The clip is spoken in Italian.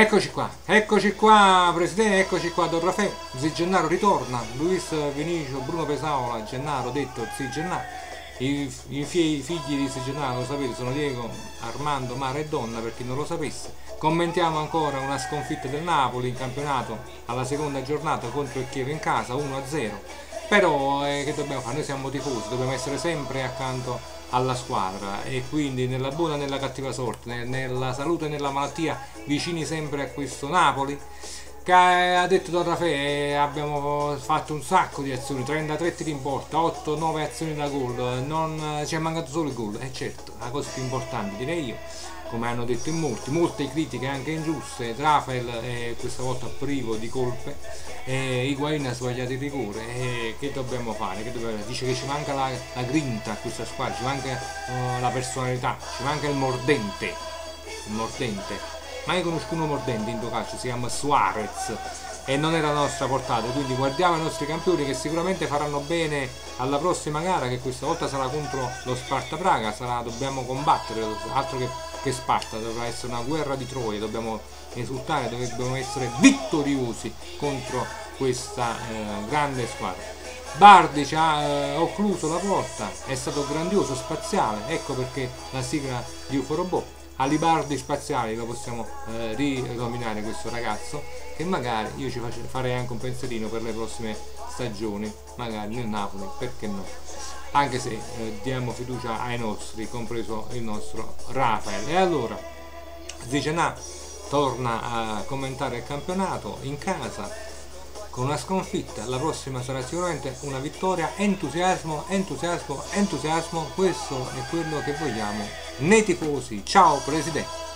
Eccoci qua Presidente, eccoci qua Don Raffaele, Zi Gennaro ritorna, Luis Vinicio, Bruno Pesaola, Gennaro detto Zi Gennaro, i figli di Zi Gennaro, lo sapete, sono Diego, Armando, Mara e Donna, per chi non lo sapesse. Commentiamo ancora una sconfitta del Napoli in campionato alla seconda giornata contro il Chievo in casa, 1-0. Però che dobbiamo fare? Noi siamo tifosi, dobbiamo essere sempre accanto alla squadra e quindi nella buona e nella cattiva sorte, nella salute e nella malattia, vicini sempre a questo Napoli che ha detto Don Raffaele. Abbiamo fatto un sacco di azioni, 33 tiri in porta, 8-9 azioni da gol, non ci è mancato solo il gol, e certo, la cosa più importante direi io, come hanno detto in molti, molte critiche anche ingiuste. Rafael è questa volta privo di colpe, Higuain ha sbagliato il rigore, che dobbiamo fare? Dice che ci manca la grinta a questa squadra, ci manca la personalità, ci manca il mordente, mai conosco uno mordente in calcio, si chiama Suarez e non è la nostra portata, quindi guardiamo i nostri campioni che sicuramente faranno bene alla prossima gara, che questa volta sarà contro lo Sparta Praga, dobbiamo combattere, altro che Sparta, dovrà essere una guerra di Troia, dobbiamo esultare, dobbiamo essere vittoriosi contro questa grande squadra. Bardi ci ha occluso la porta, è stato grandioso, spaziale, ecco perché la sigla di UFO Robot. Alibardi spaziali lo possiamo rinominare questo ragazzo, che magari io ci farei anche un pensierino per le prossime stagioni, magari nel Napoli, perché no, anche se diamo fiducia ai nostri, compreso il nostro Rafael. E allora Zicenà torna a commentare il campionato in casa con una sconfitta, la prossima sarà sicuramente una vittoria. Entusiasmo, questo è quello che vogliamo nei tifosi. Ciao Presidente.